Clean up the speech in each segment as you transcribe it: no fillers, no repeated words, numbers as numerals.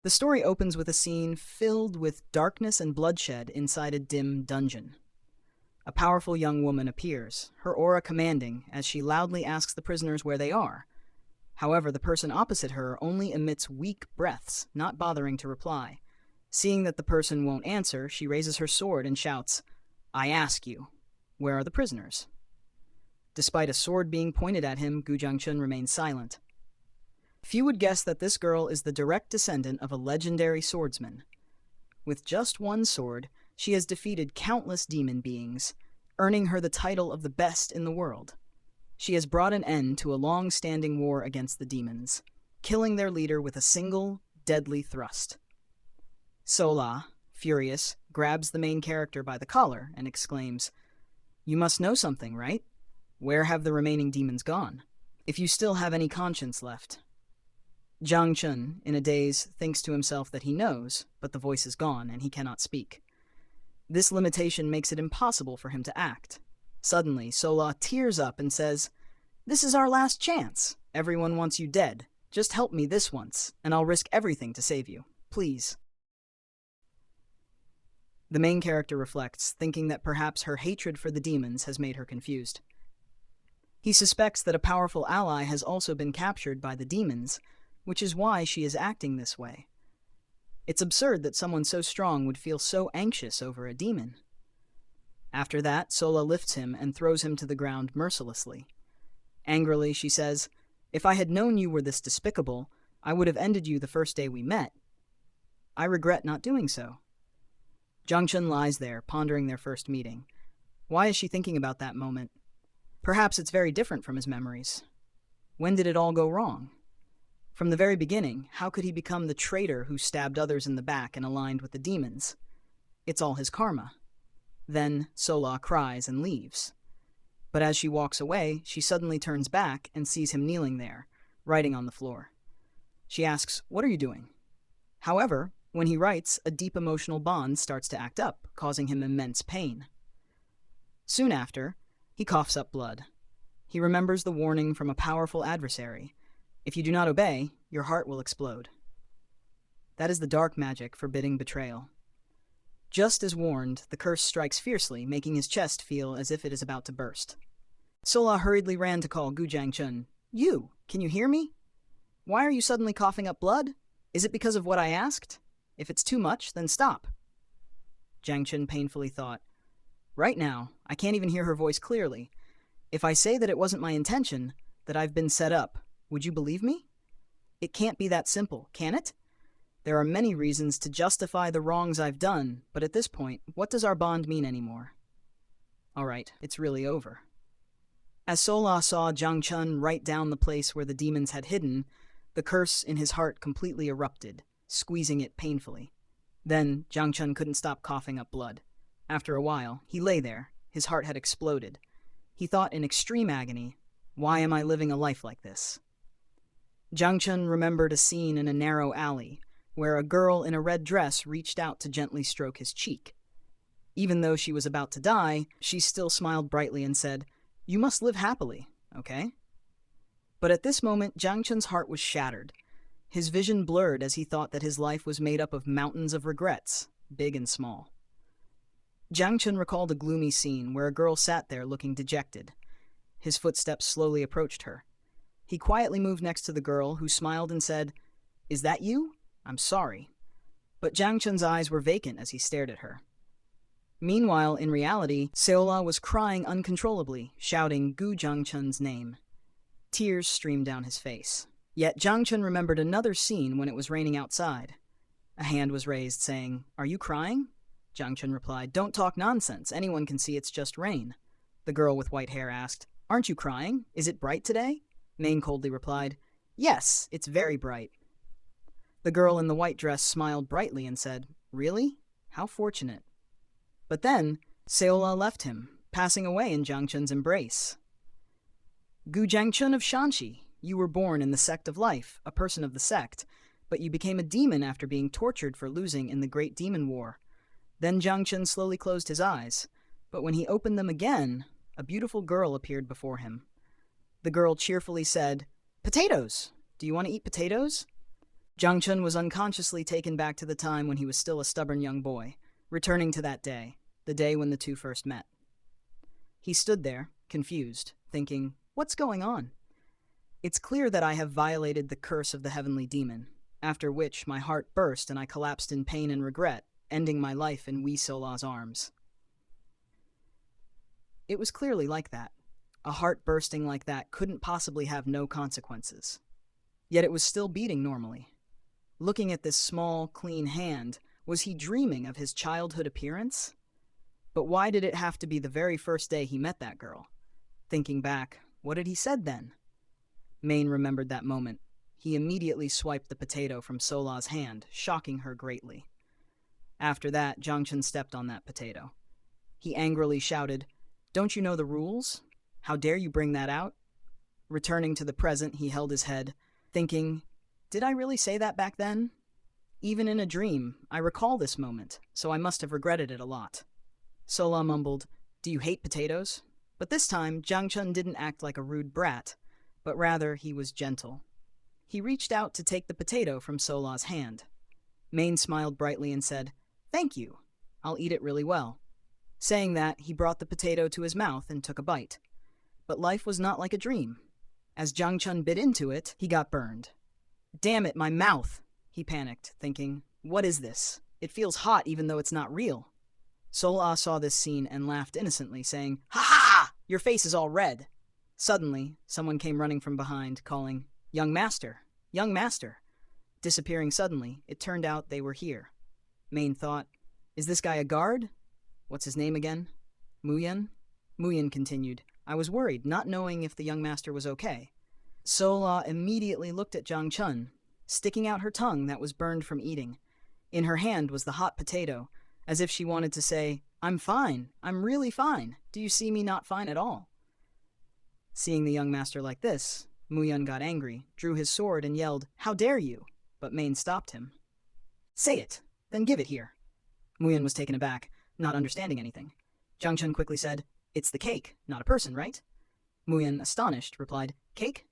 The story opens with a scene filled with darkness and bloodshed inside a dim dungeon. A powerful young woman appears, her aura commanding, as she loudly asks the prisoners where they are. However, the person opposite her only emits weak breaths, not bothering to reply. Seeing that the person won't answer, she raises her sword and shouts, "I ask you, where are the prisoners?" Despite a sword being pointed at him, Gu Jiangchun remains silent. Few would guess that this girl is the direct descendant of a legendary swordsman. With just one sword, she has defeated countless demon beings, earning her the title of the best in the world. She has brought an end to a long-standing war against the demons, killing their leader with a single, deadly thrust. Sola, furious, grabs the main character by the collar and exclaims, "You must know something, right? Where have the remaining demons gone? If you still have any conscience left." Jiang Chun, in a daze, thinks to himself that he knows, but the voice is gone and he cannot speak. This limitation makes it impossible for him to act. Suddenly, Sola tears up and says, "This is our last chance. Everyone wants you dead. Just help me this once, and I'll risk everything to save you. Please." The main character reflects, thinking that perhaps her hatred for the demons has made her confused. He suspects that a powerful ally has also been captured by the demons, which is why she is acting this way. It's absurd that someone so strong would feel so anxious over a demon. After that, Sola lifts him and throws him to the ground mercilessly. Angrily, she says, "If I had known you were this despicable, I would have ended you the first day we met. I regret not doing so." Jiang Chun lies there, pondering their first meeting. Why is she thinking about that moment? Perhaps it's very different from his memories. When did it all go wrong? From the very beginning, how could he become the traitor who stabbed others in the back and aligned with the demons? It's all his karma. Then Sola cries and leaves. But as she walks away, she suddenly turns back and sees him kneeling there, writing on the floor. She asks, "What are you doing?" However, when he writes, a deep emotional bond starts to act up, causing him immense pain. Soon after, he coughs up blood. He remembers the warning from a powerful adversary. If you do not obey, your heart will explode. That is the dark magic forbidding betrayal. Just as warned, the curse strikes fiercely, making his chest feel as if it is about to burst. Sola hurriedly ran to call Gu Jiangchun. "You, can you hear me? Why are you suddenly coughing up blood? Is it because of what I asked? If it's too much, then stop." Jiangchun painfully thought, "Right now, I can't even hear her voice clearly. If I say that it wasn't my intention, that I've been set up, would you believe me? It can't be that simple, can it? There are many reasons to justify the wrongs I've done, but at this point, what does our bond mean anymore? All right, it's really over." As Sola saw Jiang Chun write down the place where the demons had hidden, the curse in his heart completely erupted, squeezing it painfully. Then Jiang Chun couldn't stop coughing up blood. After a while, he lay there. His heart had exploded. He thought in extreme agony, "Why am I living a life like this?" Jiang Chun remembered a scene in a narrow alley, where a girl in a red dress reached out to gently stroke his cheek. Even though she was about to die, she still smiled brightly and said, "You must live happily, okay?" But at this moment, Jiang Chun's heart was shattered. His vision blurred as he thought that his life was made up of mountains of regrets, big and small. Jiang Chun recalled a gloomy scene where a girl sat there looking dejected. His footsteps slowly approached her. He quietly moved next to the girl, who smiled and said, "Is that you? I'm sorry." But Jiang Chun's eyes were vacant as he stared at her. Meanwhile, in reality, Seola was crying uncontrollably, shouting Gu Jiangchun's name. Tears streamed down his face. Yet Jiang Chun remembered another scene when it was raining outside. A hand was raised, saying, "Are you crying?" Jiang Chun replied, "Don't talk nonsense. Anyone can see it's just rain." The girl with white hair asked, "Aren't you crying? Is it bright today?" Maine coldly replied, "Yes, it's very bright." The girl in the white dress smiled brightly and said, "Really? How fortunate." But then, Seola left him, passing away in Jiang Chun's embrace. Gu Jiangchun of Shanxi, you were born in the sect of life, a person of the sect, but you became a demon after being tortured for losing in the Great Demon War. Then Jiang Chun slowly closed his eyes, but when he opened them again, a beautiful girl appeared before him. The girl cheerfully said, "Potatoes! Do you want to eat potatoes?" Jiang Chun was unconsciously taken back to the time when he was still a stubborn young boy, returning to that day, the day when the two first met. He stood there, confused, thinking, "What's going on? It's clear that I have violated the curse of the heavenly demon," after which my heart burst and I collapsed in pain and regret, ending my life in Wee Sola's arms. It was clearly like that. A heart bursting like that couldn't possibly have no consequences. Yet it was still beating normally. Looking at this small, clean hand, was he dreaming of his childhood appearance? But why did it have to be the very first day he met that girl? Thinking back, what had he said then? Main remembered that moment. He immediately swiped the potato from Sola's hand, shocking her greatly. After that, Jiang Chun stepped on that potato. He angrily shouted, "Don't you know the rules? How dare you bring that out?" Returning to the present, he held his head, thinking, "Did I really say that back then? Even in a dream, I recall this moment, so I must have regretted it a lot." Sola mumbled, "Do you hate potatoes?" But this time, Jiang Chun didn't act like a rude brat, but rather he was gentle. He reached out to take the potato from Sola's hand. Main smiled brightly and said, "Thank you. I'll eat it really well." Saying that, he brought the potato to his mouth and took a bite. But life was not like a dream. As Jiang Chun bit into it, he got burned. "Damn it, my mouth!" he panicked, thinking, "What is this? It feels hot even though it's not real." Sola saw this scene and laughed innocently, saying, "Ha ha! Your face is all red." Suddenly, someone came running from behind, calling, "Young master! Young master!" Disappearing suddenly, it turned out they were here. Main thought, "Is this guy a guard? What's his name again? Muyan?" Muyan continued, "I was worried, not knowing if the young master was okay." Sola immediately looked at Jiang Chun, sticking out her tongue that was burned from eating. In her hand was the hot potato, as if she wanted to say, "I'm fine, I'm really fine. Do you see me not fine at all?" Seeing the young master like this, Muyan got angry, drew his sword and yelled, "How dare you?" But Main stopped him. "Say it, then give it here." Muyan was taken aback, not understanding anything. Jiang Chun quickly said, "It's the cake, not a person, right?" Muyan, astonished, replied, "Cake?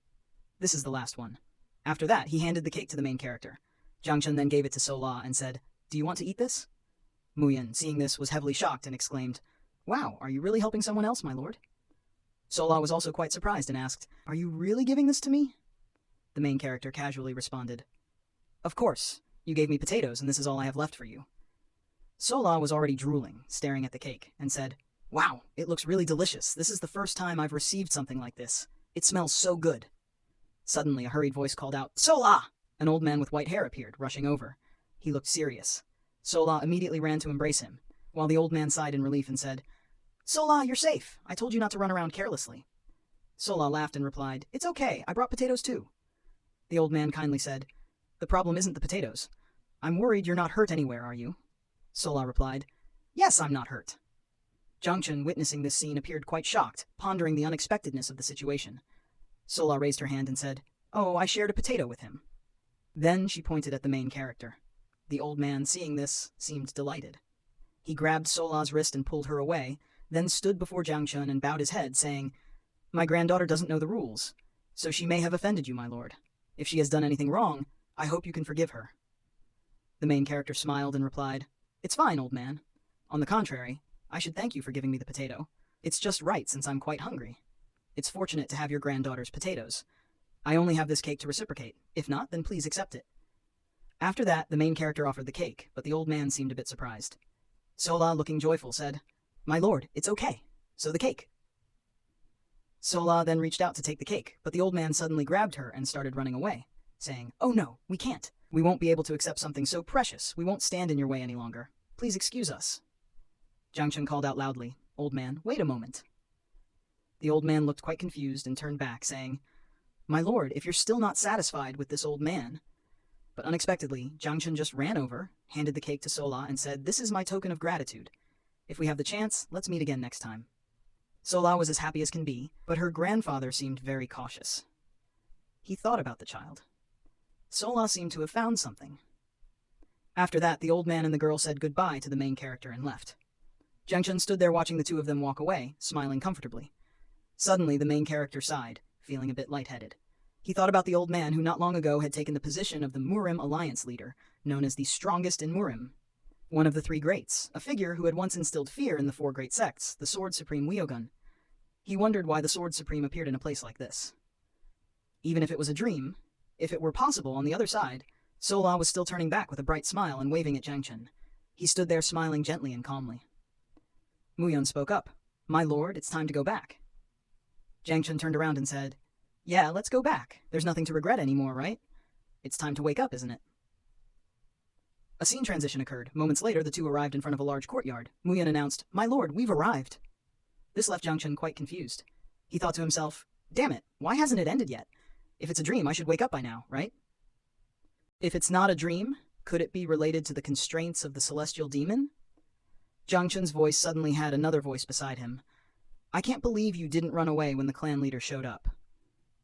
This is the last one." After that, he handed the cake to the main character. Jiang Chun then gave it to Sola and said, "Do you want to eat this?" Muyan, seeing this, was heavily shocked and exclaimed, "Wow, are you really helping someone else, my lord?" Sola was also quite surprised and asked, "Are you really giving this to me?" The main character casually responded, "Of course. You gave me potatoes, and this is all I have left for you." Sola was already drooling, staring at the cake, and said, "Wow, it looks really delicious. This is the first time I've received something like this. It smells so good." Suddenly, a hurried voice called out, "Sola!" An old man with white hair appeared, rushing over. He looked serious. Sola immediately ran to embrace him, while the old man sighed in relief and said, "Sola, you're safe. I told you not to run around carelessly." Sola laughed and replied, "It's okay. I brought potatoes too." The old man kindly said, "The problem isn't the potatoes. I'm worried you're not hurt anywhere, are you?" Sola replied, "Yes, I'm not hurt." Jiang Chun, witnessing this scene, appeared quite shocked, pondering the unexpectedness of the situation. Sola raised her hand and said, "Oh, I shared a potato with him." Then she pointed at the main character. The old man, seeing this, seemed delighted. He grabbed Sola's wrist and pulled her away, then stood before Jiang Chun and bowed his head, saying, "My granddaughter doesn't know the rules, so she may have offended you, my lord. If she has done anything wrong, I hope you can forgive her." The main character smiled and replied, "It's fine, old man. On the contrary, I should thank you for giving me the potato. It's just right since I'm quite hungry. It's fortunate to have your granddaughter's potatoes. I only have this cake to reciprocate. If not, then please accept it." After that, the main character offered the cake, but the old man seemed a bit surprised. Sola, looking joyful, said, "My lord, it's okay. So the cake." Sola then reached out to take the cake, but the old man suddenly grabbed her and started running away, saying, "Oh no, we can't. We won't be able to accept something so precious. We won't stand in your way any longer. Please excuse us." Jiang Chun called out loudly, "Old man, wait a moment." The old man looked quite confused and turned back, saying, "My lord, if you're still not satisfied with this old man..." But unexpectedly, Jiang Chun just ran over, handed the cake to Sola, and said, "This is my token of gratitude. If we have the chance, let's meet again next time." Sola was as happy as can be, but her grandfather seemed very cautious. He thought about the child. Sola seemed to have found something. After that, the old man and the girl said goodbye to the main character and left. Jiang Chun stood there watching the two of them walk away, smiling comfortably. Suddenly, the main character sighed, feeling a bit lightheaded. He thought about the old man who not long ago had taken the position of the Murim Alliance leader, known as the strongest in Murim, one of the three greats, a figure who had once instilled fear in the four great sects, the Sword Supreme Wyogun. He wondered why the Sword Supreme appeared in a place like this. Even if it was a dream, if it were possible on the other side, Sola was still turning back with a bright smile and waving at Jiang Chen. He stood there smiling gently and calmly. Muyun spoke up. "My lord, it's time to go back." Jiang Chen turned around and said, "Yeah, let's go back. There's nothing to regret anymore, right? It's time to wake up, isn't it?" A scene transition occurred. Moments later, the two arrived in front of a large courtyard. Muyun announced, "My lord, we've arrived." This left Jiang Chen quite confused. He thought to himself, "Damn it, why hasn't it ended yet? If it's a dream, I should wake up by now, right?" If it's not a dream, could it be related to the constraints of the celestial demon? Jiang Chen's voice suddenly had another voice beside him. "I can't believe you didn't run away when the clan leader showed up."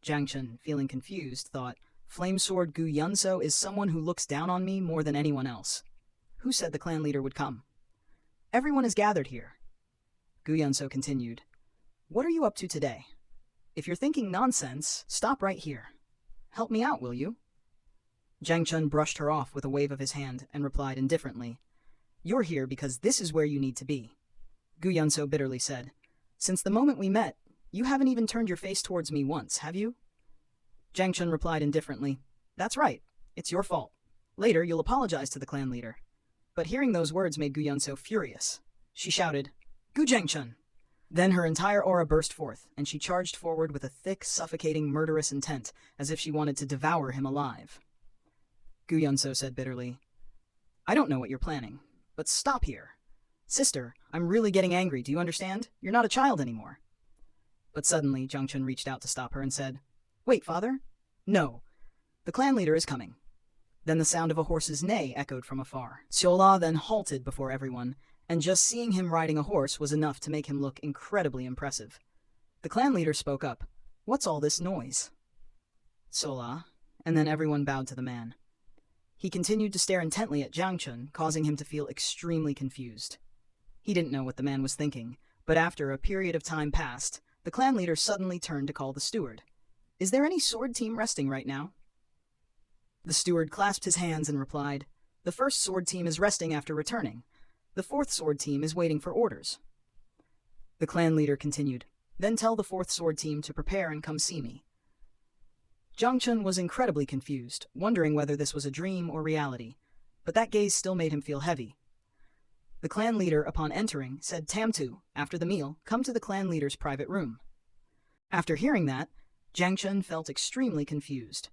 Jiang Chen, feeling confused, thought, Flamesword Gu Yunso is someone who looks down on me more than anyone else. Who said the clan leader would come? Everyone is gathered here. Gu Yunso continued, "What are you up to today? If you're thinking nonsense, stop right here. Help me out, will you?" Jiang Chen brushed her off with a wave of his hand and replied indifferently, "You're here because this is where you need to be." Gu Yunso bitterly said, "Since the moment we met, you haven't even turned your face towards me once, have you?" Jiang Chen replied indifferently, "That's right. It's your fault. Later, you'll apologize to the clan leader." But hearing those words made Gu Yunso furious. She shouted, "Gu Jiang Chen!" Then her entire aura burst forth, and she charged forward with a thick, suffocating, murderous intent, as if she wanted to devour him alive. Gu Yunso said bitterly, "I don't know what you're planning, but stop here. Sister, I'm really getting angry, do you understand? You're not a child anymore." But suddenly, Jiang Chen reached out to stop her and said, "Wait, father? No. The clan leader is coming." Then the sound of a horse's neigh echoed from afar. Xiaola then halted before everyone, and just seeing him riding a horse was enough to make him look incredibly impressive. The clan leader spoke up, "What's all this noise?" Xiaola, and then everyone bowed to the man. He continued to stare intently at Jiang Chen, causing him to feel extremely confused. He didn't know what the man was thinking, but after a period of time passed, the clan leader suddenly turned to call the steward. "Is there any sword team resting right now?" The steward clasped his hands and replied, "The first sword team is resting after returning. The fourth sword team is waiting for orders." The clan leader continued, "Then tell the fourth sword team to prepare and come see me." Jiang Chen was incredibly confused, wondering whether this was a dream or reality, but that gaze still made him feel heavy. The clan leader, upon entering, said, "Tamtu, after the meal, come to the clan leader's private room." After hearing that, Jiang Chen felt extremely confused,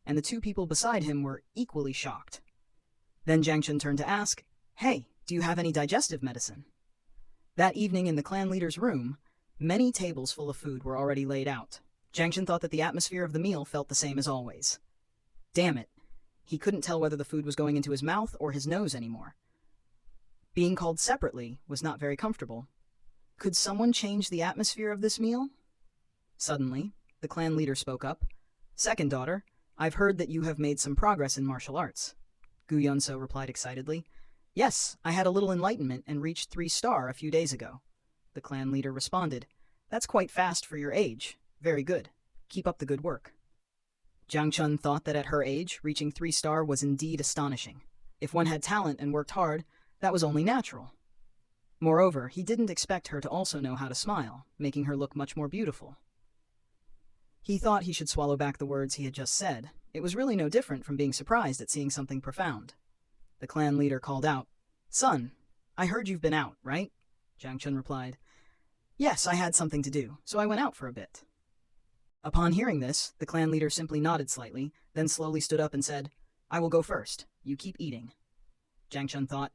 and the two people beside him were equally shocked. Then Jiang Chen turned to ask, "Hey, do you have any digestive medicine?" That evening in the clan leader's room, many tables full of food were already laid out. Jiang Chen thought that the atmosphere of the meal felt the same as always. Damn it, he couldn't tell whether the food was going into his mouth or his nose anymore. Being called separately was not very comfortable. Could someone change the atmosphere of this meal? Suddenly, the clan leader spoke up. "Second daughter, I've heard that you have made some progress in martial arts." Gu Yunso replied excitedly, "Yes, I had a little enlightenment and reached 3-star a few days ago." The clan leader responded, "That's quite fast for your age. Very good. Keep up the good work." Jiang Chen thought that at her age, reaching 3-star was indeed astonishing. If one had talent and worked hard, that was only natural. Moreover, he didn't expect her to also know how to smile, making her look much more beautiful. He thought he should swallow back the words he had just said. It was really no different from being surprised at seeing something profound. The clan leader called out, "Son, I heard you've been out, right?" Jiang Chen replied, "Yes, I had something to do, so I went out for a bit." Upon hearing this, the clan leader simply nodded slightly, then slowly stood up and said, "I will go first. You keep eating." Jiang Chen thought,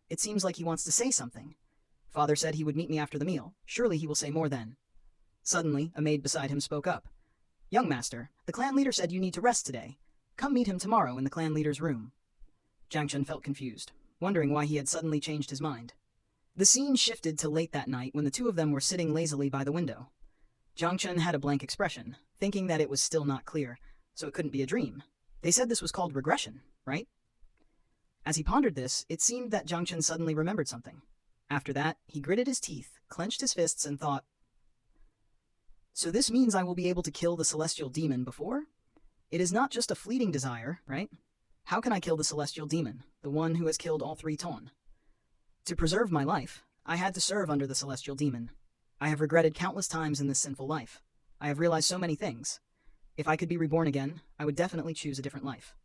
it seems like he wants to say something. Father said he would meet me after the meal. Surely he will say more then. Suddenly, a maid beside him spoke up. "Young master, the clan leader said you need to rest today. Come meet him tomorrow in the clan leader's room." Jiang Chen felt confused, wondering why he had suddenly changed his mind. The scene shifted to late that night when the two of them were sitting lazily by the window. Jiang Chen had a blank expression, thinking that it was still not clear, so it couldn't be a dream. They said this was called regression, right? As he pondered this, it seemed that Jiang Chen suddenly remembered something. After that, he gritted his teeth, clenched his fists, and thought, So this means I will be able to kill the celestial demon before? It is not just a fleeting desire, right? How can I kill the celestial demon, the one who has killed all 3 Ton? To preserve my life, I had to serve under the celestial demon. I have regretted countless times in this sinful life. I have realized so many things. If I could be reborn again, I would definitely choose a different life.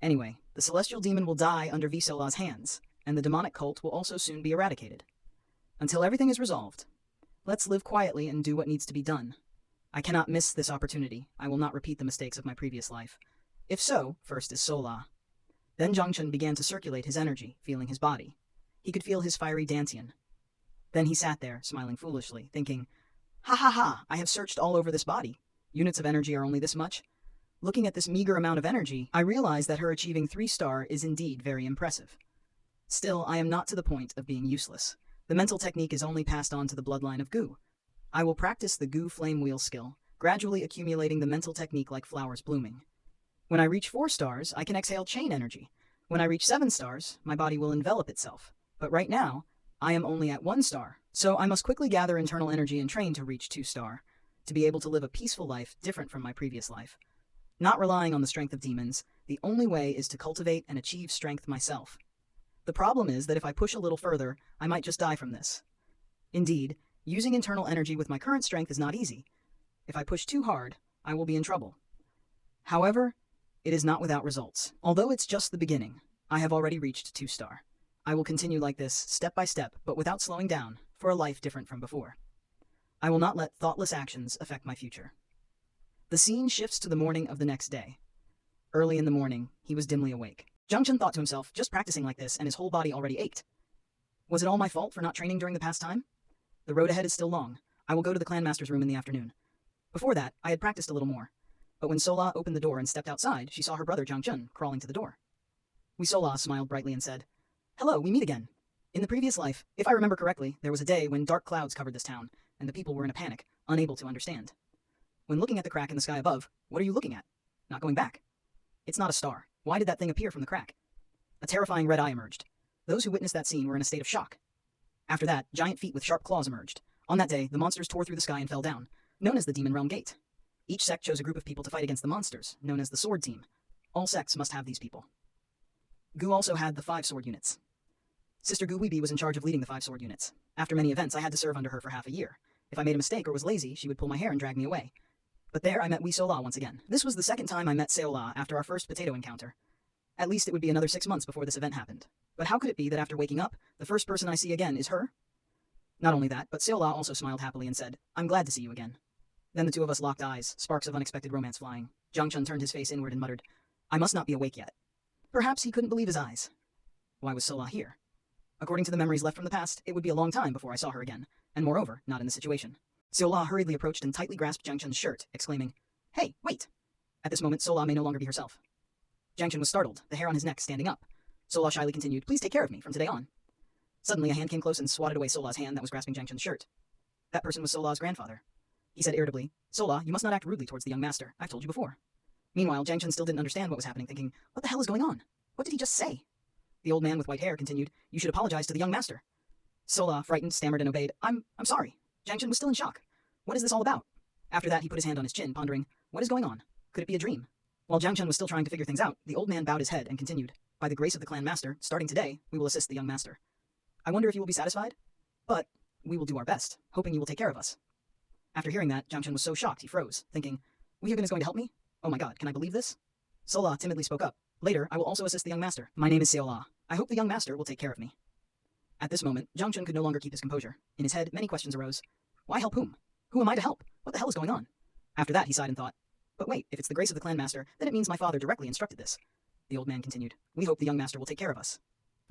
Anyway, the celestial demon will die under Visola's hands, and the demonic cult will also soon be eradicated. Until everything is resolved, let's live quietly and do what needs to be done. I cannot miss this opportunity. I will not repeat the mistakes of my previous life. If so, first is Sola. Then Zhangchen began to circulate his energy, feeling his body. He could feel his fiery Dantian. Then he sat there, smiling foolishly, thinking, "Ha ha ha, I have searched all over this body. Units of energy are only this much. Looking at this meager amount of energy, I realize that her achieving 3-star is indeed very impressive. Still, I am not to the point of being useless. The mental technique is only passed on to the bloodline of Gu. I will practice the Gu flame wheel skill, gradually accumulating the mental technique like flowers blooming. When I reach 4 stars, I can exhale chain energy. When I reach 7 stars, my body will envelop itself. But right now, I am only at 1 star, so I must quickly gather internal energy and train to reach 2 star, to be able to live a peaceful life different from my previous life. Not relying on the strength of demons, the only way is to cultivate and achieve strength myself. The problem is that if I push a little further, I might just die from this. Indeed, using internal energy with my current strength is not easy. If I push too hard, I will be in trouble. However, it is not without results. Although it's just the beginning, I have already reached 2 star. I will continue like this, step by step, but without slowing down, for a life different from before. I will not let thoughtless actions affect my future. The scene shifts to the morning of the next day. Early in the morning, he was dimly awake. Zhangchen thought to himself, just practicing like this and his whole body already ached. Was it all my fault for not training during the past time? The road ahead is still long. I will go to the clan master's room in the afternoon. Before that, I had practiced a little more. But when Sola opened the door and stepped outside, she saw her brother Zhangchen crawling to the door. Sola smiled brightly and said, "Hello, we meet again. In the previous life, if I remember correctly, there was a day when dark clouds covered this town, and the people were in a panic, unable to understand. When looking at the crack in the sky above, what are you looking at? Not going back. It's not a star. Why did that thing appear from the crack?" A terrifying red eye emerged. Those who witnessed that scene were in a state of shock. After that, giant feet with sharp claws emerged. On that day, the monsters tore through the sky and fell down, known as the Demon Realm Gate. Each sect chose a group of people to fight against the monsters, known as the Sword Team. All sects must have these people. Gu also had the 5 sword units. Sister Gu Weeby was in charge of leading the 5 sword units. After many events, I had to serve under her for half a year. If I made a mistake or was lazy, she would pull my hair and drag me away. But there I met Sola once again. This was the second time I met Sola after our first potato encounter. At least it would be another 6 months before this event happened. But how could it be that after waking up, the first person I see again is her? Not only that, but Sola also smiled happily and said, "I'm glad to see you again." Then the two of us locked eyes, sparks of unexpected romance flying. Zhangchen turned his face inward and muttered, "I must not be awake yet." Perhaps he couldn't believe his eyes. Why was Sola here? According to the memories left from the past, it would be a long time before I saw her again, and moreover, not in this situation. Sola hurriedly approached and tightly grasped Zhangchen's shirt, exclaiming, "Hey, wait!" At this moment, Sola may no longer be herself. Zhangchen was startled, the hair on his neck standing up. Sola shyly continued, "Please take care of me from today on." Suddenly, a hand came close and swatted away Sola's hand that was grasping Zhangchen's shirt. That person was Sola's grandfather. He said irritably, "Sola, you must not act rudely towards the young master. I've told you before." Meanwhile, Zhangchen still didn't understand what was happening, thinking, "What the hell is going on? What did he just say?" The old man with white hair continued, "You should apologize to the young master." Sola, frightened, stammered and obeyed, I'm sorry." Zhangchen was still in shock. What is this all about? After that, he put his hand on his chin, pondering, what is going on? Could it be a dream? While Zhangchen was still trying to figure things out, the old man bowed his head and continued, "By the grace of the clan master, starting today, we will assist the young master. I wonder if you will be satisfied? But we will do our best, hoping you will take care of us." After hearing that, Zhangchen was so shocked he froze, thinking, Weehagen is going to help me? Oh my god, can I believe this? Sola timidly spoke up, "Later, I will also assist the young master. My name is Seola. I hope the young master will take care of me." At this moment, Zhangchen could no longer keep his composure. In his head, many questions arose. Why help whom? Who am I to help? What the hell is going on? After that, he sighed and thought, but wait, if it's the grace of the clan master, then it means my father directly instructed this. The old man continued, "We hope the young master will take care of us."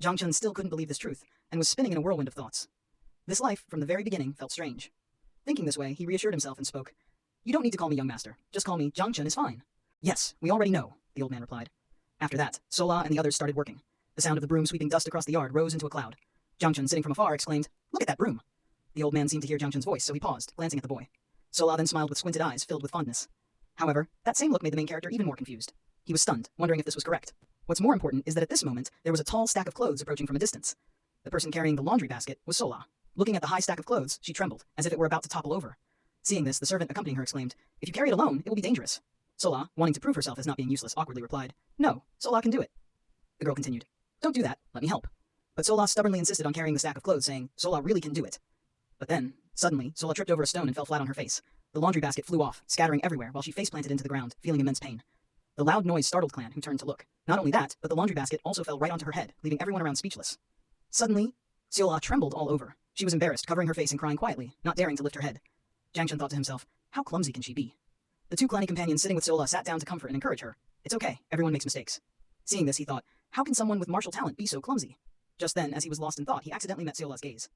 Zhangchen still couldn't believe this truth, and was spinning in a whirlwind of thoughts. This life, from the very beginning, felt strange. Thinking this way, he reassured himself and spoke, "You don't need to call me young master. Just call me Zhangchen is fine." "Yes, we already know," the old man replied. After that, Sola and the others started working. The sound of the broom sweeping dust across the yard rose into a cloud. Zhangchen, sitting from afar, exclaimed, "Look at that broom!" The old man seemed to hear Zhangchen's voice, so he paused, glancing at the boy. Sola then smiled with squinted eyes filled with fondness. However, that same look made the main character even more confused. He was stunned, wondering if this was correct. What's more important is that at this moment, there was a tall stack of clothes approaching from a distance. The person carrying the laundry basket was Sola. Looking at the high stack of clothes, she trembled, as if it were about to topple over. Seeing this, the servant accompanying her exclaimed, "If you carry it alone, it will be dangerous." Sola, wanting to prove herself as not being useless, awkwardly replied, "No, Sola can do it." The girl continued, "Don't do that, let me help." But Sola stubbornly insisted on carrying the stack of clothes, saying, "Sola really can do it." But then, suddenly, Sola tripped over a stone and fell flat on her face. The laundry basket flew off, scattering everywhere while she face-planted into the ground, feeling immense pain. The loud noise startled Clan, who turned to look. Not only that, but the laundry basket also fell right onto her head, leaving everyone around speechless. Suddenly, Sola trembled all over. She was embarrassed, covering her face and crying quietly, not daring to lift her head. Jiangchen thought to himself, how clumsy can she be? The two clanny companions sitting with Sola sat down to comfort and encourage her. It's okay, everyone makes mistakes. Seeing this, he thought, how can someone with martial talent be so clumsy? Just then, as he was lost in thought, he accidentally met Sola's gaze.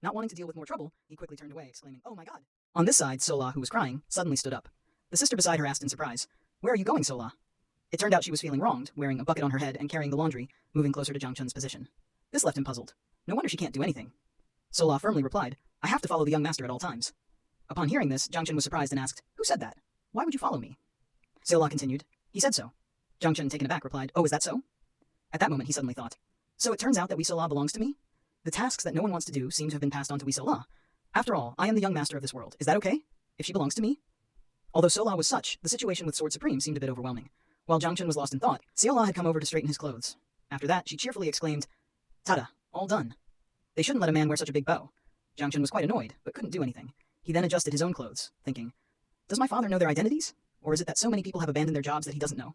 Not wanting to deal with more trouble, he quickly turned away, exclaiming, "Oh my god." On this side, Sola, who was crying, suddenly stood up. The sister beside her asked in surprise, "Where are you going, Sola?" It turned out she was feeling wronged, wearing a bucket on her head and carrying the laundry, moving closer to Jiangchen's position. This left him puzzled. No wonder she can't do anything. Sola firmly replied, "I have to follow the young master at all times." Upon hearing this, Jiangchen was surprised and asked, "Who said that? Why would you follow me?" Sola continued, "He said so." Jiangchen, taken aback, replied, "Oh, is that so?" At that moment, he suddenly thought, "So it turns out that Sola belongs to me? The tasks that no one wants to do seem to have been passed on to Sola. After all, I am the young master of this world. Is that okay? If she belongs to me?" Although Sola was such, the situation with Sword Supreme seemed a bit overwhelming. While Jiangchen was lost in thought, Sola had come over to straighten his clothes. After that, she cheerfully exclaimed, "Tada, all done." They shouldn't let a man wear such a big bow. Jiangchen was quite annoyed, but couldn't do anything. He then adjusted his own clothes, thinking, does my father know their identities? Or is it that so many people have abandoned their jobs that he doesn't know?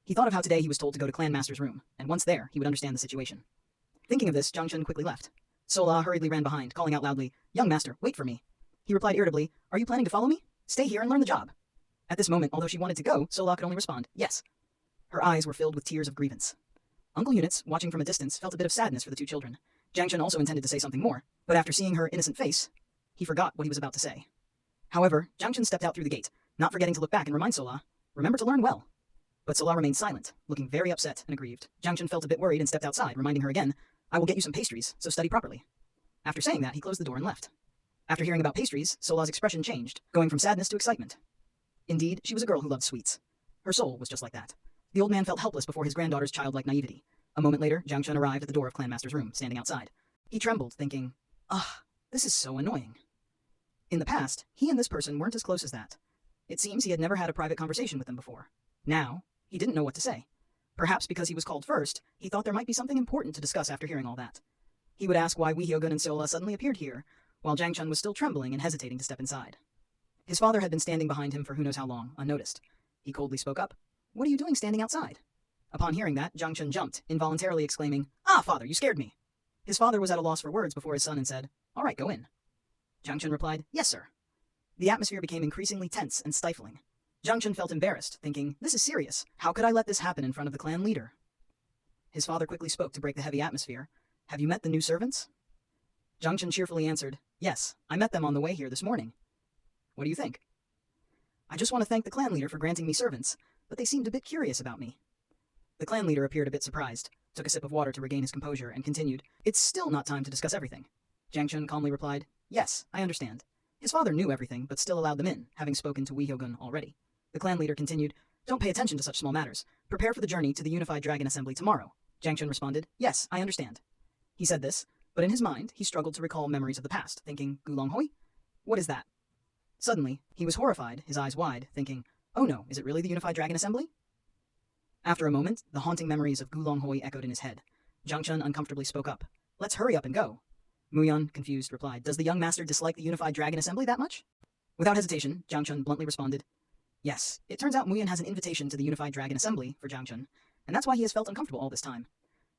He thought of how today he was told to go to Clan Master's room, and once there, he would understand the situation. Thinking of this, Jiangchen quickly left. Sola hurriedly ran behind, calling out loudly, "Young master, wait for me." He replied irritably, "Are you planning to follow me? Stay here and learn the job." At this moment, although she wanted to go, Sola could only respond, "Yes." Her eyes were filled with tears of grievance. Uncle Eunice, watching from a distance, felt a bit of sadness for the two children. Jiangchen also intended to say something more, but after seeing her innocent face, he forgot what he was about to say. However, Jiangchen stepped out through the gate, not forgetting to look back and remind Sola, "Remember to learn well." But Sola remained silent, looking very upset and aggrieved. Jiangchen felt a bit worried and stepped outside, reminding her again, "I will get you some pastries, so study properly." After saying that, he closed the door and left. After hearing about pastries, Sola's expression changed, going from sadness to excitement. Indeed, she was a girl who loved sweets. Her soul was just like that. The old man felt helpless before his granddaughter's childlike naivety. A moment later, Jiangchen arrived at the door of Clan Master's room, standing outside. He trembled, thinking, "Ugh, this is so annoying." In the past, he and this person weren't as close as that. It seems he had never had a private conversation with them before. Now, he didn't know what to say. Perhaps because he was called first, he thought there might be something important to discuss after hearing all that. He would ask why Wihyogun and Sola suddenly appeared here, while Jiangchen was still trembling and hesitating to step inside. His father had been standing behind him for who knows how long, unnoticed. He coldly spoke up, "What are you doing standing outside?" Upon hearing that, Jiangchen jumped, involuntarily exclaiming, "Ah, father, you scared me!" His father was at a loss for words before his son and said, "All right, go in." Jiangchen replied, "Yes, sir." The atmosphere became increasingly tense and stifling. Jiangchen felt embarrassed, thinking, "This is serious. How could I let this happen in front of the clan leader?" His father quickly spoke to break the heavy atmosphere. "Have you met the new servants?" Jiangchen cheerfully answered, "Yes, I met them on the way here this morning." "What do you think?" "I just want to thank the clan leader for granting me servants, but they seemed a bit curious about me." The clan leader appeared a bit surprised, took a sip of water to regain his composure, and continued, "It's still not time to discuss everything." Jiangchen calmly replied, "Yes, I understand." His father knew everything, but still allowed them in, having spoken to Wihyogun already. The clan leader continued, "Don't pay attention to such small matters. Prepare for the journey to the Unified Dragon Assembly tomorrow." Jiangchen responded, "Yes, I understand." He said this, but in his mind, he struggled to recall memories of the past, thinking, Gulonghoi? What is that? Suddenly, he was horrified, his eyes wide, thinking, "Oh no, is it really the Unified Dragon Assembly?" After a moment, the haunting memories of Gulonghoi echoed in his head. Jiangchen uncomfortably spoke up, "Let's hurry up and go." Muyan, confused, replied, "Does the young master dislike the Unified Dragon Assembly that much?" Without hesitation, Jiangchen bluntly responded, "Yes, it turns out Muyan has an invitation to the Unified Dragon Assembly for Jiangchen, and that's why he has felt uncomfortable all this time.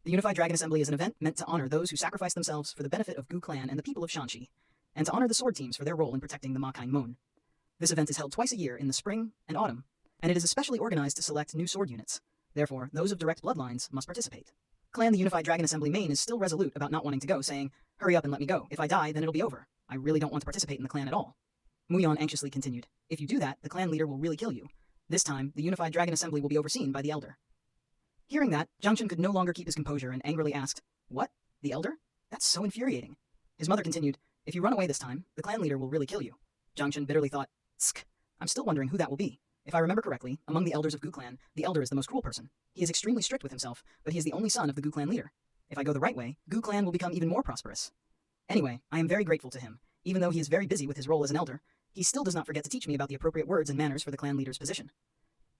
The Unified Dragon Assembly is an event meant to honor those who sacrifice themselves for the benefit of Gu Clan and the people of Shanxi, and to honor the sword teams for their role in protecting the Makaing Mon. This event is held twice a year in the spring and autumn, and it is especially organized to select new sword units. Therefore, those of direct bloodlines must participate. Clan the Unified Dragon Assembly main is still resolute about not wanting to go, saying, 'Hurry up and let me go. If I die, then it'll be over. I really don't want to participate in the clan at all.'" Muyan anxiously continued, "If you do that, the clan leader will really kill you. This time, the Unified Dragon Assembly will be overseen by the Elder." Hearing that, Jiangchen could no longer keep his composure and angrily asked, "What? The Elder? That's so infuriating." His mother continued, "If you run away this time, the clan leader will really kill you." Jiangchen bitterly thought, "Tsk, I'm still wondering who that will be. If I remember correctly, among the elders of Gu Clan, the Elder is the most cruel person. He is extremely strict with himself, but he is the only son of the Gu Clan leader. If I go the right way, Gu Clan will become even more prosperous. Anyway, I am very grateful to him. Even though he is very busy with his role as an elder, He still does not forget to teach me about the appropriate words and manners for the clan leader's position.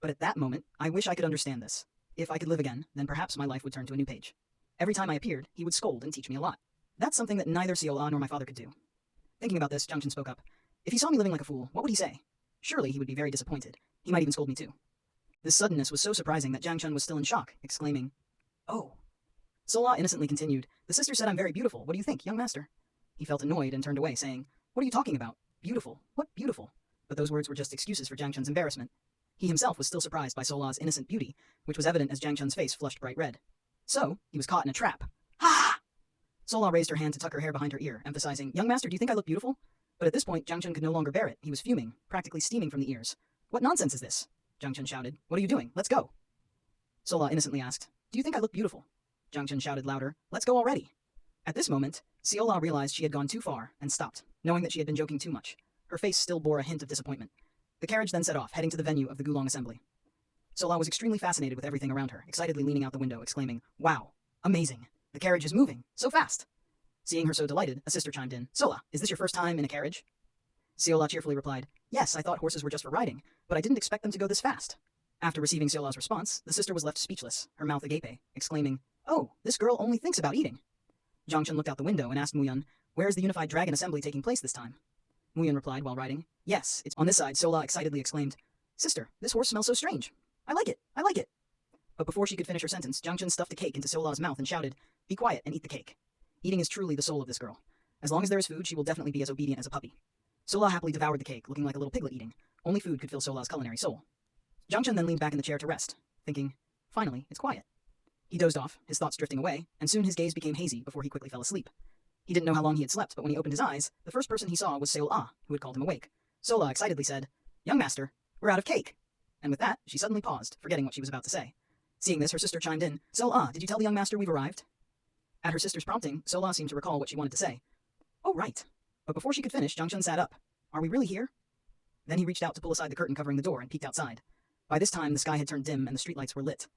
But at that moment, I wish I could understand this. If I could live again, then perhaps my life would turn to a new page. Every time I appeared, he would scold and teach me a lot. That's something that neither Seola nor my father could do. Thinking about this, Jungchun spoke up. If he saw me living like a fool, what would he say? Surely he would be very disappointed. He might even scold me too. This suddenness was so surprising that Jangchun was still in shock, exclaiming, "Oh." Sola innocently continued, "The sister said I'm very beautiful. What do you think, young master?" He felt annoyed and turned away, saying, "What are you talking about? Beautiful? What beautiful?" But those words were just excuses for Jangchun's embarrassment. He himself was still surprised by Sola's innocent beauty, which was evident as Jangchun's face flushed bright red. So, he was caught in a trap. Ha! Sola raised her hand to tuck her hair behind her ear, emphasizing, "Young master, do you think I look beautiful?" But at this point, Jangchun could no longer bear it. He was fuming, practically steaming from the ears. "What nonsense is this?" Jangchun shouted. "What are you doing? Let's go." Sola innocently asked, "Do you think I look beautiful?" Jangchun shouted louder, "Let's go already." At this moment, Seola realized she had gone too far and stopped, knowing that she had been joking too much. Her face still bore a hint of disappointment. The carriage then set off, heading to the venue of the Gulong Assembly. Sola was extremely fascinated with everything around her, excitedly leaning out the window, exclaiming, "Wow, amazing! The carriage is moving, so fast!" Seeing her so delighted, a sister chimed in, "Sola, is this your first time in a carriage?" Seola cheerfully replied, "Yes, I thought horses were just for riding, but I didn't expect them to go this fast." After receiving Seola's response, the sister was left speechless, her mouth agape, exclaiming, "Oh, this girl only thinks about eating." Jangchun looked out the window and asked Muyun, "Where is the Unified Dragon Assembly taking place this time?" Muyun replied while riding, "Yes, it's on this side." Sola excitedly exclaimed, "Sister, this horse smells so strange. I like it, I like it." But before she could finish her sentence, Jangchun stuffed a cake into Sola's mouth and shouted, "Be quiet and eat the cake." Eating is truly the soul of this girl. As long as there is food, she will definitely be as obedient as a puppy. Sola happily devoured the cake, looking like a little piglet eating. Only food could fill Sola's culinary soul. Jangchun then leaned back in the chair to rest, thinking, "Finally, it's quiet." He dozed off, his thoughts drifting away, and soon his gaze became hazy before he quickly fell asleep. He didn't know how long he had slept, but when he opened his eyes, the first person he saw was Seola, who had called him awake. Sola excitedly said, "Young master, we're out of cake." And with that, she suddenly paused, forgetting what she was about to say. Seeing this, her sister chimed in, "Sola, did you tell the young master we've arrived?" At her sister's prompting, Sola seemed to recall what she wanted to say. "Oh, right." But before she could finish, Jangchun sat up. "Are we really here?" Then he reached out to pull aside the curtain covering the door and peeked outside. By this time, the sky had turned dim and the streetlights were lit.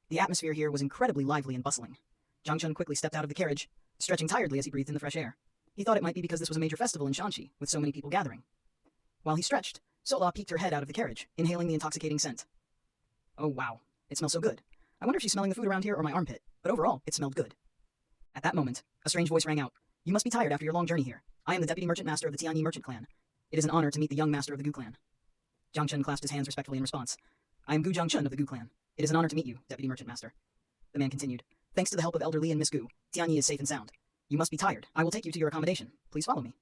The atmosphere here was incredibly lively and bustling. Jangchun quickly stepped out of the carriage, stretching tiredly as he breathed in the fresh air. He thought it might be because this was a major festival in Shanxi, with so many people gathering. While he stretched, Sola peeked her head out of the carriage, inhaling the intoxicating scent. "Oh wow, it smells so good. I wonder if she's smelling the food around here or my armpit, but overall, it smelled good." At that moment, a strange voice rang out, "You must be tired after your long journey here. I am the deputy merchant master of the Tianyi merchant clan. It is an honor to meet the young master of the Gu clan." Jangchun clasped his hands respectfully in response. "I am Gu Jangchun of the Gu clan. It is an honor to meet you, deputy merchant master." The man continued, "Thanks to the help of Elder Li and Miss Gu, Tianyi is safe and sound. You must be tired. I will take you to your accommodation. Please follow me."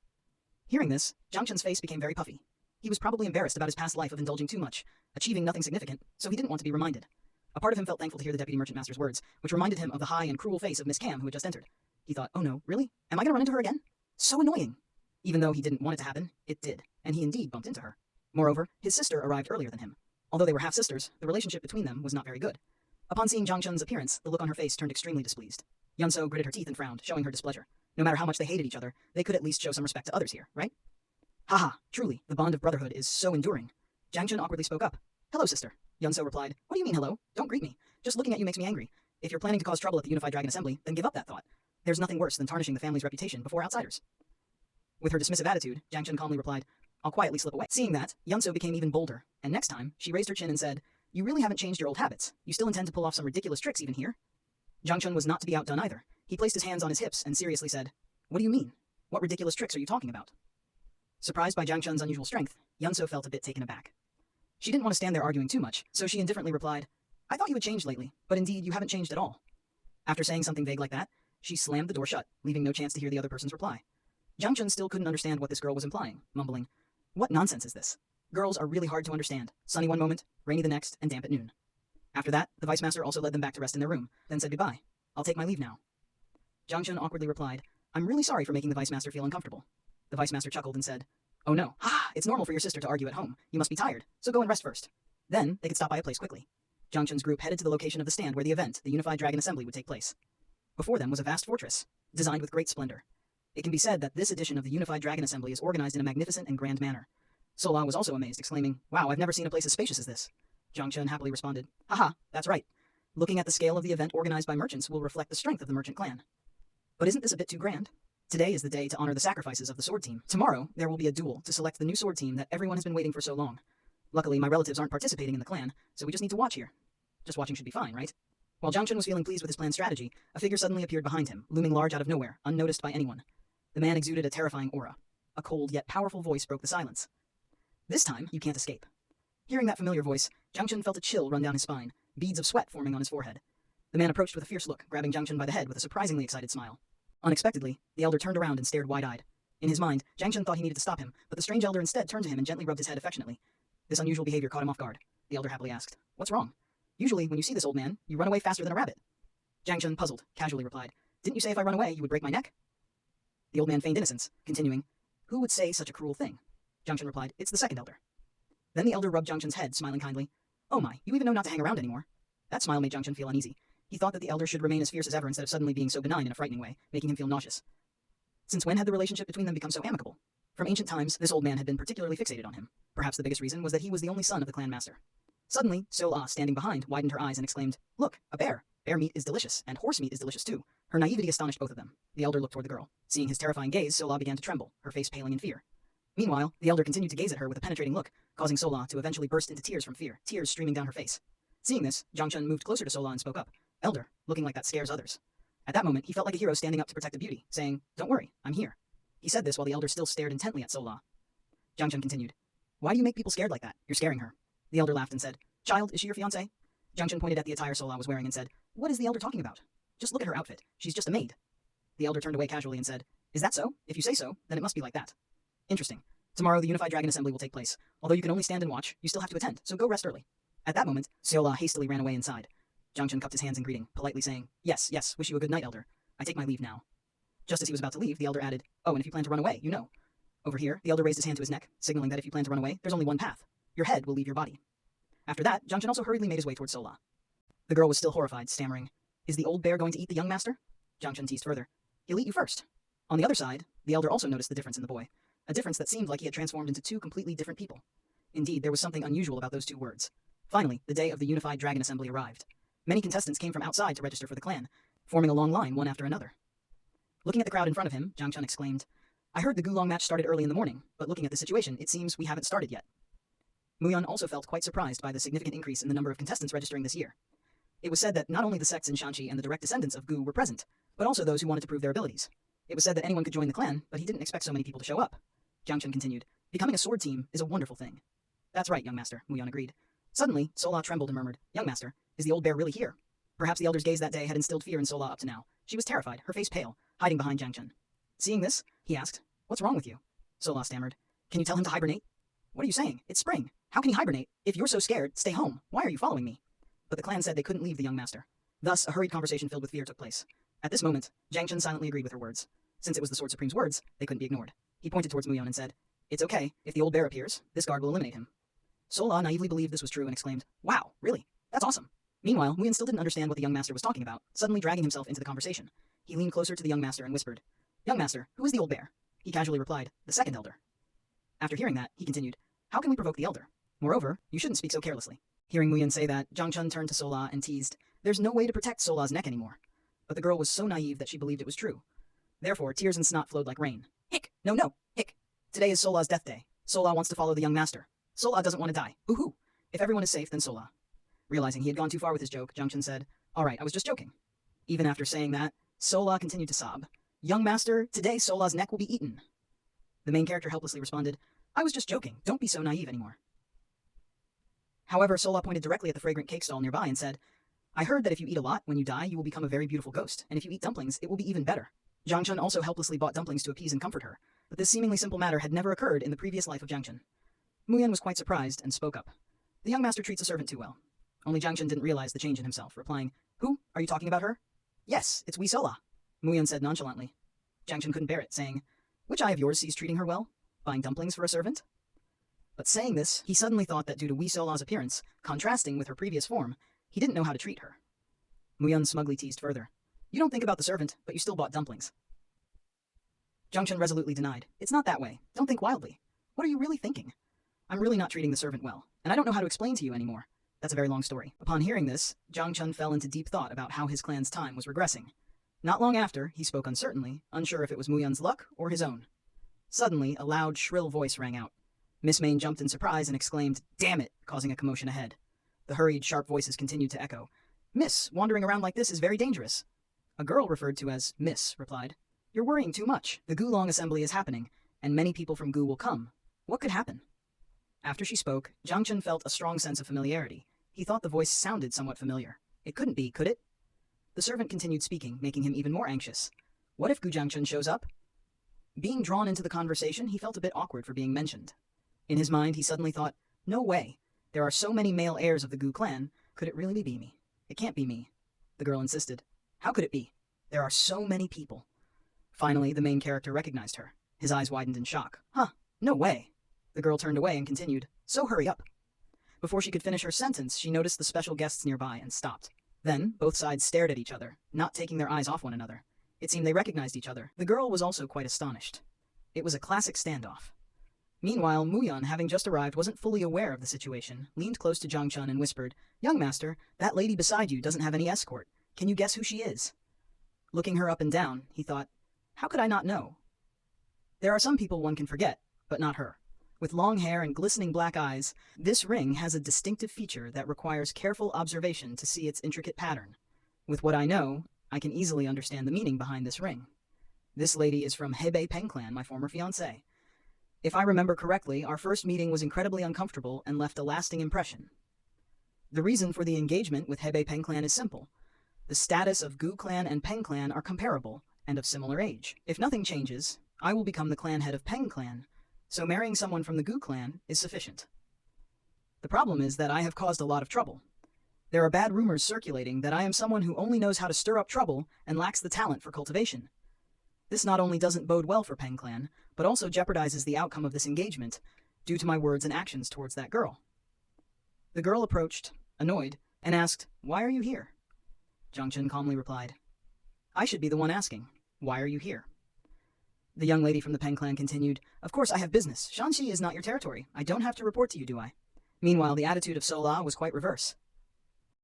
Hearing this, Jangchun's face became very puffy. He was probably embarrassed about his past life of indulging too much, achieving nothing significant, so he didn't want to be reminded. A part of him felt thankful to hear the deputy merchant master's words, which reminded him of the high and cruel face of Miss Cam who had just entered. He thought, "Oh no, really? Am I going to run into her again? So annoying." Even though he didn't want it to happen, it did, and he indeed bumped into her. Moreover, his sister arrived earlier than him. Although they were half-sisters, the relationship between them was not very good. Upon seeing Jangchun's appearance, the look on her face turned extremely displeased. Yunso gritted her teeth and frowned, showing her displeasure. No matter how much they hated each other, they could at least show some respect to others here, right? "Haha, truly, the bond of brotherhood is so enduring." Jangchun awkwardly spoke up. "Hello, sister." Yunso replied, "What do you mean hello? Don't greet me. Just looking at you makes me angry. If you're planning to cause trouble at the Unified Dragon Assembly, then give up that thought. There's nothing worse than tarnishing the family's reputation before outsiders." With her dismissive attitude, Jangchun calmly replied, "I'll quietly slip away." Seeing that, Yunso became even bolder, and next time, she raised her chin and said, "You really haven't changed your old habits. You still intend to pull off some ridiculous tricks even here?" Jangchun was not to be outdone either. He placed his hands on his hips and seriously said, "What do you mean? What ridiculous tricks are you talking about?" Surprised by Jangchun's unusual strength, Yunso felt a bit taken aback. She didn't want to stand there arguing too much, so she indifferently replied, "I thought you had changed lately, but indeed you haven't changed at all." After saying something vague like that, she slammed the door shut, leaving no chance to hear the other person's reply. Jangchun still couldn't understand what this girl was implying, mumbling, "What nonsense is this? Girls are really hard to understand. Sunny one moment, rainy the next, and damp at noon." After that, the vice master also led them back to rest in their room, then said goodbye. "I'll take my leave now." Jangchun awkwardly replied, "I'm really sorry for making the vice master feel uncomfortable." The vice master chuckled and said, "Oh no, it's normal for your sister to argue at home. You must be tired, so go and rest first. Then, they could stop by a place quickly." Jangchun's group headed to the location of the stand where the event, the Unified Dragon Assembly, would take place. Before them was a vast fortress, designed with great splendor. It can be said that this edition of the Unified Dragon Assembly is organized in a magnificent and grand manner. Sola was also amazed, exclaiming, "Wow, I've never seen a place as spacious as this." Jangchun happily responded, "Haha, that's right. Looking at the scale of the event organized by merchants will reflect the strength of the merchant clan." "But isn't this a bit too grand?" Today is the day to honor the sacrifices of the sword team. Tomorrow, there will be a duel to select the new sword team that everyone has been waiting for so long. Luckily, my relatives aren't participating in the clan, so we just need to watch here. Just watching should be fine, right? While Jiang Chun was feeling pleased with his planned strategy, a figure suddenly appeared behind him, looming large out of nowhere, unnoticed by anyone. The man exuded a terrifying aura. A cold yet powerful voice broke the silence. This time, you can't escape. Hearing that familiar voice, Jiang Chun felt a chill run down his spine, beads of sweat forming on his forehead. The man approached with a fierce look, grabbing Jiang Chun by the head with a surprisingly excited smile. Unexpectedly, the elder turned around and stared wide-eyed. In his mind, Jiang Chun thought he needed to stop him, but the strange elder instead turned to him and gently rubbed his head affectionately. This unusual behavior caught him off guard. The elder happily asked, "What's wrong? Usually, when you see this old man, you run away faster than a rabbit." Jiang Chun, puzzled, casually replied, "Didn't you say if I run away, you would break my neck?" The old man feigned innocence, continuing, "Who would say such a cruel thing?" Jiang Chun replied, "It's the second elder." Then the elder rubbed Jiang Chun's head, smiling kindly. "Oh my, you even know not to hang around anymore." That smile made Jiang Chun feel uneasy. He thought that the elder should remain as fierce as ever instead of suddenly being so benign in a frightening way, making him feel nauseous. Since when had the relationship between them become so amicable? From ancient times, this old man had been particularly fixated on him. Perhaps the biggest reason was that he was the only son of the clan master. Suddenly, Sola, standing behind, widened her eyes and exclaimed, "Look, a bear! Bear meat is delicious, and horse meat is delicious too." Her naivety astonished both of them. The elder looked toward the girl. Seeing his terrifying gaze, Sola began to tremble, her face paling in fear. Meanwhile, the elder continued to gaze at her with a penetrating look, causing Sola to eventually burst into tears from fear, tears streaming down her face. Seeing this, Jiang Chun moved closer to Sola and spoke up, "Elder, looking like that scares others." At that moment, he felt like a hero standing up to protect a beauty, saying, "Don't worry, I'm here." He said this while the elder still stared intently at Sola. Jiang Chun continued, "Why do you make people scared like that? You're scaring her." The elder laughed and said, "Child, is she your fiancé?" Jiang Chun pointed at the attire Sola was wearing and said, "What is the elder talking about? Just look at her outfit. She's just a maid." The elder turned away casually and said, "Is that so? If you say so, then it must be like that." "Interesting. Tomorrow the Unified Dragon Assembly will take place. Although you can only stand and watch, you still have to attend, so go rest early." At that moment, Sola hastily ran away inside. Jiang Chun cupped his hands in greeting, politely saying, "Yes, yes, wish you a good night, elder. I take my leave now." Just as he was about to leave, the elder added, "Oh, and if you plan to run away, you know." Over here, the elder raised his hand to his neck, signaling that if you plan to run away, there's only one path. Your head will leave your body. After that, Jiang Chun also hurriedly made his way towards Sola. The girl was still horrified, stammering, "Is the old bear going to eat the young master?" Jiang Chun teased further, "He'll eat you first." On the other side, the elder also noticed the difference in the boy, a difference that seemed like he had transformed into two completely different people. Indeed, there was something unusual about those two words. Finally, the day of the Unified Dragon Assembly arrived. Many contestants came from outside to register for the clan, forming a long line one after another. Looking at the crowd in front of him, Jiang Chun exclaimed, "I heard the Gulong match started early in the morning, but looking at the situation, it seems we haven't started yet." Muyun also felt quite surprised by the significant increase in the number of contestants registering this year. It was said that not only the sects in Shanxi and the direct descendants of Gu were present, but also those who wanted to prove their abilities. It was said that anyone could join the clan, but he didn't expect so many people to show up. Jiang Chun continued, "Becoming a sword team is a wonderful thing." "That's right, young master," Muyun agreed. Suddenly, Sola trembled and murmured, "Young master, is the old bear really here?" Perhaps the elder's gaze that day had instilled fear in Sola up to now. She was terrified, her face pale, hiding behind Jiang Chun. Seeing this, he asked, "What's wrong with you?" Sola stammered, "Can you tell him to hibernate?" "What are you saying? It's spring. How can he hibernate? If you're so scared, stay home. Why are you following me?" But the clan said they couldn't leave the young master. Thus, a hurried conversation filled with fear took place. At this moment, Jiang Chun silently agreed with her words. Since it was the Sword Supreme's words, they couldn't be ignored. He pointed towards Muyun and said, "It's okay. If the old bear appears, this guard will eliminate him." Sola naively believed this was true and exclaimed, "Wow, really? That's awesome." Meanwhile, Muyun still didn't understand what the young master was talking about, suddenly dragging himself into the conversation. He leaned closer to the young master and whispered, "Young master, who is the old bear?" He casually replied, "The second elder." After hearing that, he continued, "How can we provoke the elder? Moreover, you shouldn't speak so carelessly." Hearing Muyun say that, Jiang Chun turned to Sola and teased, "There's no way to protect Sola's neck anymore." But the girl was so naive that she believed it was true. Therefore, tears and snot flowed like rain. "Hick! No! Hick! Today is Sola's death day. Sola wants to follow the young master. Sola doesn't want to die. Hoo-hoo! If everyone is safe, then Sola." Realizing he had gone too far with his joke, Jiang Chun said, "All right, I was just joking." Even after saying that, Sola continued to sob. "Young master, today Sola's neck will be eaten." The main character helplessly responded, "I was just joking. Don't be so naive anymore." However, Sola pointed directly at the fragrant cake stall nearby and said, "I heard that if you eat a lot, when you die, you will become a very beautiful ghost, and if you eat dumplings, it will be even better." Jiang Chun also helplessly bought dumplings to appease and comfort her, but this seemingly simple matter had never occurred in the previous life of Jiang Chun. Muyun was quite surprised and spoke up. "The young master treats a servant too well." Only Jiang Chun didn't realize the change in himself, replying, "Who? Are you talking about her?" "Yes, it's Wee Sola," Muyun said nonchalantly. Jiang Chun couldn't bear it, saying, "Which eye of yours sees treating her well? Buying dumplings for a servant?" But saying this, he suddenly thought that due to Wee Sola's appearance, contrasting with her previous form, he didn't know how to treat her. Muyun smugly teased further, "You don't think about the servant, but you still bought dumplings." Jiang Chun resolutely denied, "It's not that way. Don't think wildly. What are you really thinking? I'm really not treating the servant well, and I don't know how to explain to you anymore. That's a very long story." Upon hearing this, Jiang Chun fell into deep thought about how his clan's time was regressing. Not long after, he spoke uncertainly, unsure if it was Muyun's luck or his own. Suddenly, a loud, shrill voice rang out. Miss Main jumped in surprise and exclaimed, "Damn it!" causing a commotion ahead. The hurried, sharp voices continued to echo. "Miss, wandering around like this is very dangerous." A girl referred to as Miss replied, "You're worrying too much. The Gulong assembly is happening, and many people from Gu will come. What could happen?" After she spoke, Jiang Chun felt a strong sense of familiarity. He thought the voice sounded somewhat familiar. It couldn't be, could it? The servant continued speaking, making him even more anxious. What if Gu Jiangchun shows up? Being drawn into the conversation, he felt a bit awkward for being mentioned. In his mind, he suddenly thought, no way. There are so many male heirs of the Gu clan. Could it really be me? It can't be me. The girl insisted. How could it be? There are so many people. Finally, the main character recognized her. His eyes widened in shock. Huh, no way. The girl turned away and continued, so hurry up. Before she could finish her sentence, she noticed the special guests nearby and stopped. Then, both sides stared at each other, not taking their eyes off one another. It seemed they recognized each other. The girl was also quite astonished. It was a classic standoff. Meanwhile, Muyun, having just arrived, wasn't fully aware of the situation, leaned close to Jiang Chun and whispered, "Young master, that lady beside you doesn't have any escort. Can you guess who she is?" Looking her up and down, he thought, how could I not know? There are some people one can forget, but not her. With long hair and glistening black eyes, this ring has a distinctive feature that requires careful observation to see its intricate pattern. With what I know, I can easily understand the meaning behind this ring. This lady is from Hebei Peng clan, my former fiancée. If I remember correctly, our first meeting was incredibly uncomfortable and left a lasting impression. The reason for the engagement with Hebei Peng clan is simple. The status of Gu clan and Peng clan are comparable and of similar age. If nothing changes, I will become the clan head of Peng clan, so marrying someone from the Gu clan is sufficient. The problem is that I have caused a lot of trouble. There are bad rumors circulating that I am someone who only knows how to stir up trouble and lacks the talent for cultivation. This not only doesn't bode well for Peng clan, but also jeopardizes the outcome of this engagement due to my words and actions towards that girl. The girl approached, annoyed, and asked, "Why are you here?" Jiang Chun calmly replied, "I should be the one asking, why are you here?" The young lady from the Peng clan continued, "Of course I have business. Shanxi is not your territory. I don't have to report to you, do I?" Meanwhile, the attitude of Sola was quite reverse.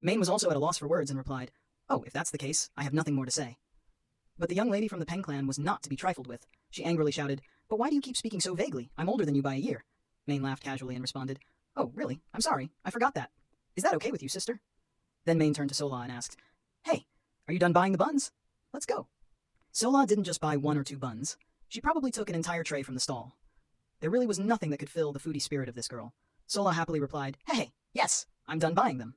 Main was also at a loss for words and replied, "Oh, if that's the case, I have nothing more to say." But the young lady from the Peng clan was not to be trifled with. She angrily shouted, "But why do you keep speaking so vaguely? I'm older than you by a year." Main laughed casually and responded, "Oh, really? I'm sorry. I forgot that. Is that okay with you, sister?" Then Main turned to Sola and asked, "Hey, are you done buying the buns? Let's go." Sola didn't just buy 1 or 2 buns. She probably took an entire tray from the stall. There really was nothing that could fill the foodie spirit of this girl. Sola happily replied, "Hey, yes, I'm done buying them."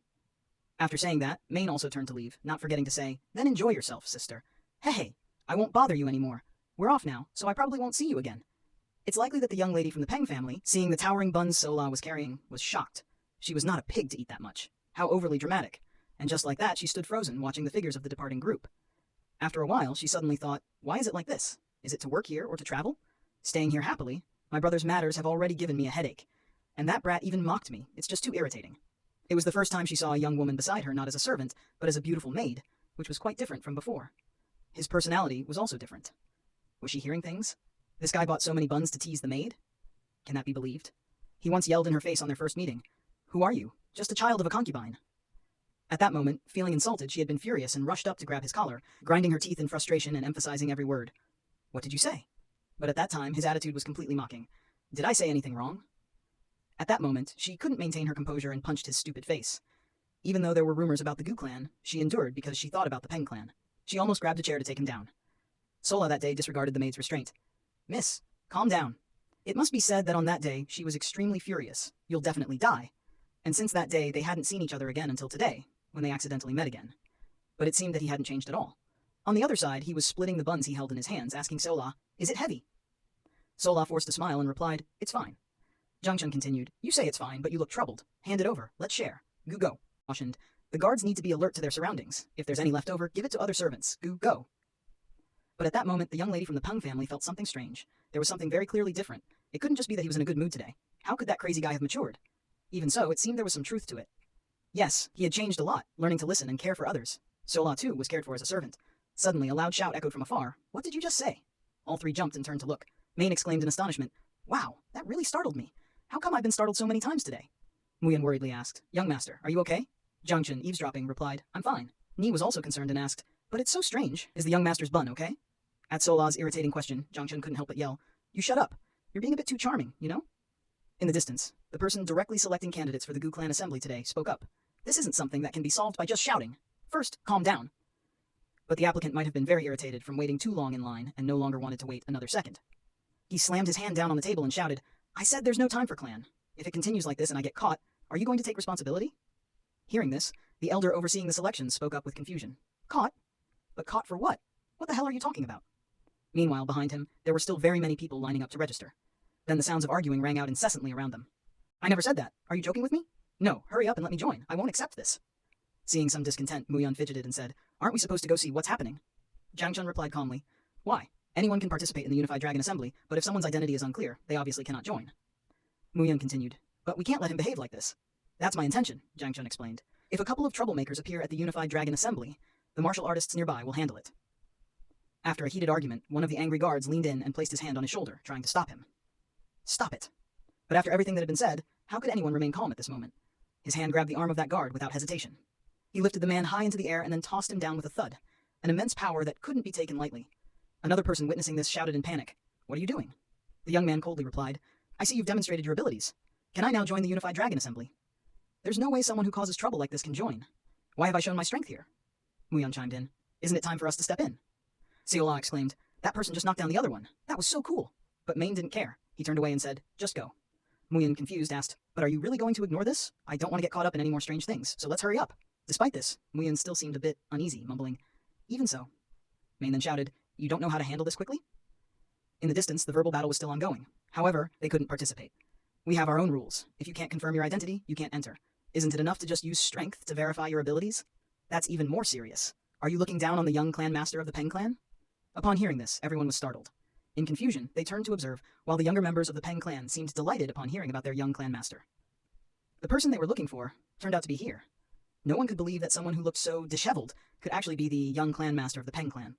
After saying that, Main also turned to leave, not forgetting to say, "Then enjoy yourself, sister. Hey, I won't bother you anymore. We're off now, so I probably won't see you again." It's likely that the young lady from the Peng family, seeing the towering buns Sola was carrying, was shocked. She was not a pig to eat that much. How overly dramatic. And just like that, she stood frozen, watching the figures of the departing group. After a while, she suddenly thought, why is it like this? Is it to work here or to travel? Staying here happily, my brother's matters have already given me a headache. And that brat even mocked me. It's just too irritating. It was the first time she saw a young woman beside her not as a servant, but as a beautiful maid, which was quite different from before. His personality was also different. Was she hearing things? This guy bought so many buns to tease the maid? Can that be believed? He once yelled in her face on their first meeting, "Who are you? Just a child of a concubine." At that moment, feeling insulted, she had been furious and rushed up to grab his collar, grinding her teeth in frustration and emphasizing every word. "What did you say?" But at that time, his attitude was completely mocking. "Did I say anything wrong?" At that moment, she couldn't maintain her composure and punched his stupid face. Even though there were rumors about the Gu clan, she endured because she thought about the Peng clan. She almost grabbed a chair to take him down. Sola that day disregarded the maid's restraint. "Miss, calm down." It must be said that on that day, she was extremely furious. "You'll definitely die." And since that day, they hadn't seen each other again until today, when they accidentally met again. But it seemed that he hadn't changed at all. On the other side, he was splitting the buns he held in his hands, asking Sola, "Is it heavy?" Sola forced a smile and replied, "It's fine." Jiang Chun continued, "You say it's fine, but you look troubled. Hand it over. Let's share. Gu go." Cautioned, "The guards need to be alert to their surroundings. If there's any left over, give it to other servants. Gu go." But at that moment, the young lady from the Peng family felt something strange. There was something very clearly different. It couldn't just be that he was in a good mood today. How could that crazy guy have matured? Even so, it seemed there was some truth to it. Yes, he had changed a lot, learning to listen and care for others. Sola, too, was cared for as a servant. Suddenly, a loud shout echoed from afar. "What did you just say?" All three jumped and turned to look. Main exclaimed in astonishment, "Wow, that really startled me. How come I've been startled so many times today?" Muyan worriedly asked, "Young master, are you okay?" Jiang Chun, eavesdropping, replied, "I'm fine." Ni was also concerned and asked, But it's so strange. Is the young master's bun okay? At Solah's irritating question, Jiangchen couldn't help but yell, "You shut up. You're being a bit too charming, you know?" In the distance, the person directly selecting candidates for the Gu Clan Assembly today spoke up. "This isn't something that can be solved by just shouting. First, calm down." But the applicant might have been very irritated from waiting too long in line and no longer wanted to wait another second. He slammed his hand down on the table and shouted, "I said there's no time for clan. If it continues like this and I get caught, are you going to take responsibility?" Hearing this, the elder overseeing the selections spoke up with confusion. "Caught? But caught for what? What the hell are you talking about?" Meanwhile, behind him, there were still very many people lining up to register. Then the sounds of arguing rang out incessantly around them. "I never said that. Are you joking with me? No, hurry up and let me join. I won't accept this." Seeing some discontent, Muyun fidgeted and said, "Aren't we supposed to go see what's happening?" Jiang Chun replied calmly, "Why? Anyone can participate in the Unified Dragon Assembly, but if someone's identity is unclear, they obviously cannot join." Muyun continued, "But we can't let him behave like this." "That's my intention," Jiang Chun explained. "If a couple of troublemakers appear at the Unified Dragon Assembly, the martial artists nearby will handle it." After a heated argument, one of the angry guards leaned in and placed his hand on his shoulder, trying to stop him. "Stop it." But after everything that had been said, how could anyone remain calm at this moment? His hand grabbed the arm of that guard without hesitation. He lifted the man high into the air and then tossed him down with a thud, an immense power that couldn't be taken lightly. Another person witnessing this shouted in panic, "What are you doing?" The young man coldly replied, "I see you've demonstrated your abilities. Can I now join the Unified Dragon Assembly?" "There's no way someone who causes trouble like this can join. Why have I shown my strength here?" Muyun chimed in, "Isn't it time for us to step in?" Seola exclaimed, "That person just knocked down the other one. That was so cool." But Main didn't care. He turned away and said, "Just go." Muyun, confused, asked, "But are you really going to ignore this? I don't want to get caught up in any more strange things, so let's hurry up." Despite this, Muyun still seemed a bit uneasy, mumbling, "Even so." Main then shouted, "You don't know how to handle this quickly?" In the distance, the verbal battle was still ongoing. However, they couldn't participate. "We have our own rules. If you can't confirm your identity, you can't enter. Isn't it enough to just use strength to verify your abilities? That's even more serious. Are you looking down on the young clan master of the Peng clan?" Upon hearing this, everyone was startled. In confusion, they turned to observe, while the younger members of the Peng clan seemed delighted upon hearing about their young clan master. The person they were looking for turned out to be here. No one could believe that someone who looked so disheveled could actually be the young clan master of the Peng clan.